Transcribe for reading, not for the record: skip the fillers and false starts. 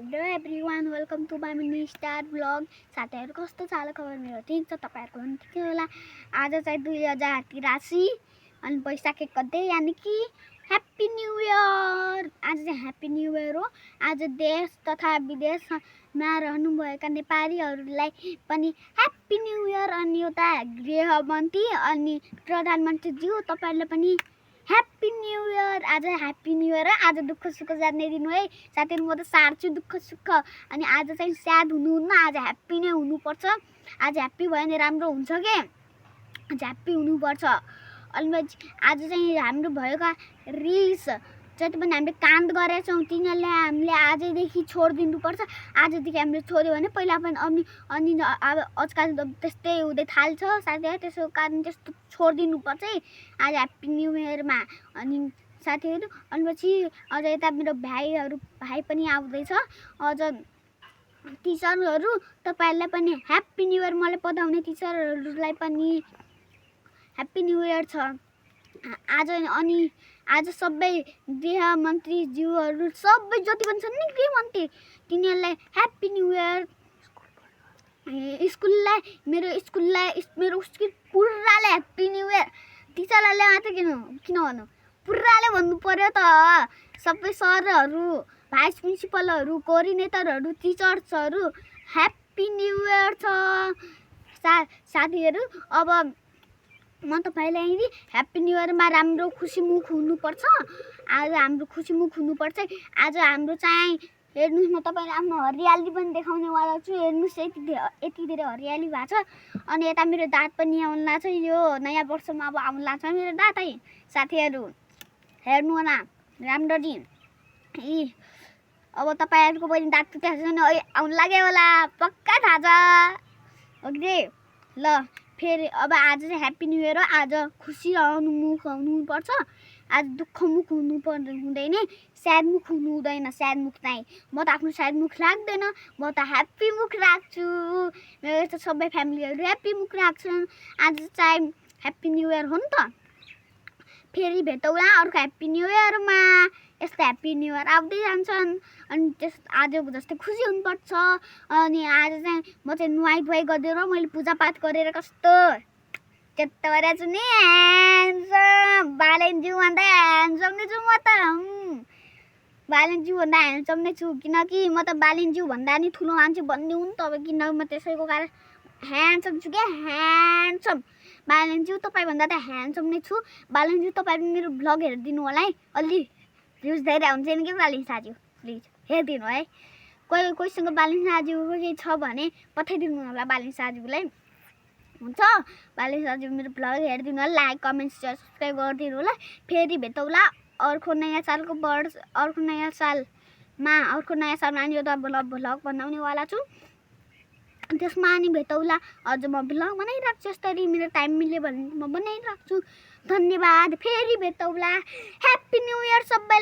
Hello everyone, welcome to my mini star blog. साथीहरू कस्तो छ खबर? मेरो ठिक छ, तपाईँहरूको पनि ठिकै होला। आज चाहिँ 2083 अनि वैशाख 1 गते, यानि कि ह्याप्पी न्यू इयर। आज चाहिँ ह्याप्पी न्यू इयर हो। आज देश तथा विदेशमा रहनुभएका नेपालीहरूलाई पनि ह्याप्पी न्यू इयर। अनि एउटा गृहमन्त्री अनि प्रधानमन्त्रीज्यू तपाईँहरूले पनि ह्याप्पी न्यू इयर। आज ह्याप्पी न्यू इयर। आज दुःख सुख जान्ने दिन है साथीहरू। म त सार्छु दुःख सुख। अनि आज चाहिँ स्याड हुनुहुन्न, आज ह्याप्पी नै हुनुपर्छ। आज ह्याप्पी भयो भने राम्रो हुन्छ के, आज ह्याप्पी हुनुपर्छ। अनि आज चाहिँ हाम्रो भएका रिल्स जति पनि हामीले काण्ड गरेका छौँ तिनीहरूलाई हामीले आजदेखि छोडिदिनुपर्छ। आजदेखि हामीले छोड्यो भने पहिला पनि अनि अब आजकल त्यस्तै हुँदै थाल्छ साथीहरू, त्यसको कारण त्यस्तो छोडिदिनुपर्छ है आज ह्याप्पी न्यू इयरमा। अनि साथीहरू अनि पछि अझ यता मेरो भाइ पनि आउँदैछ। अझ टिचरहरू तपाईँहरूलाई पनि ह्याप्पी न्यू इयर। मलाई पढाउने टिचरहरूलाई पनि ह्याप्पी न्यू इयर छ आज। अनि आज सबै गृहमन्त्रीज्यूहरू सबै जति पनि छन् नि गृहमन्त्री तिनीहरूलाई ह्याप्पी न्यू इयर। मेरो स्कुल पुराले ह्याप्पी न्यू इयर। टिचरहरूले मात्रै किन भन्नु, पुराले भन्नु पर्यो त। सबै सरहरू, भाइस प्रिन्सिपलहरू, कोअर्डिनेटरहरू, टिचर्सहरू ह्याप्पी न्यू इयर छ साथीहरू। अब म तपाईँलाई ह्याप्पी न्यू इयरमा राम्रो खुसीमुख हुनुपर्छ। आज हाम्रो खुसीमुख हुनुपर्छ। आज हाम्रो चाहिँ हेर्नुहोस्, म तपाईँलाई आफ्नो हरियाली पनि देखाउनेवाला छु। हेर्नुहोस् यति धेरै हरियाली भएको छ। अनि यता मेरो दाँत पनि आउनु लाग्छ। यो नयाँ वर्षमा अब आउनु लाग्छ मेरो दाँत है साथीहरू। हेर्नु होला राम्ररी। अब तपाईँहरूको पनि दाँत टुटेको छ भने आउनु लाग्यो होला, पक्का थाहा छ ओके। ल फेरि अब आज चाहिँ ह्याप्पी न्यू इयर हो। आज खुसी मुख हुनुपर्छ। आज दुःख मुख हुँदैन, स्याड मुख हुनु हुँदैन। स्याड मुख चाहिँ म त आफ्नो स्याड मुख राख्दैन, म त ह्याप्पी मुख राख्छु। मेरो यस्तो सबै फ्यामिलीहरू ह्याप्पी मुख राख्छन्। आज चाहिँ ह्याप्पी न्यू इयर हो नि त। फेरि भेटौँला अर्को ह्याप्पी न्यू इयरमा। यस्तो ह्याप्पी न्यू इयर आउँदै जान्छन्। अनि आजको जस्तै खुसी हुनुपर्छ। अनि आज चाहिँ म चाहिँ नुहाइ गरेर मैले पूजापाठ गरेर कस्तो चेत्त गरेर छु नि, ह्यान्डसम बालेन्ज्यू भन्दा ह्यान्डसम नै छु म त। बालेन्ज्यू भन्दा ह्यान्डसम नै छु, किनकि म त बालेन्ज्यू भन्दा नि ठुलो मान्छे भन्ने हुन् त। अब किन म त्यसैको कारण ह्यान्डसम छु क्या, ह्यान्डसम। बालेन्ज्यू तपाईँभन्दा त ह्यान्डसम नै छु। बालेन्ज्यू तपाईँ मेरो भ्लग हेरिदिनु होला है। अलि भ्युज धेरै हुन्छ नि कि बालेन्ज साज्यू, प्लिज हेरिदिनु है। कोहीसँग बालेन्ज साज्यूको केही छ भने पठाइदिनु होला बालेन्ज साज्यूलाई, हुन्छ? बालेन्ज साज्यू मेरो भ्लग हेरिदिनु होला, लाइक कमेन्ट सेयर सब्सक्राइब गरिदिनु होला। फेरि भेटौँला अर्को नयाँ सालमा अनि एउटा भ्लग बनाउनेवाला छु। त्यसमा अनि भेटौँला। अझ म भ्लग बनाइराख्छु यसरी, मेरो टाइम मिल्यो भने म बनाइराख्छु। धन्यवाद। फेरि भेटौँला। ह्याप्पी न्यू इयर सबैलाई।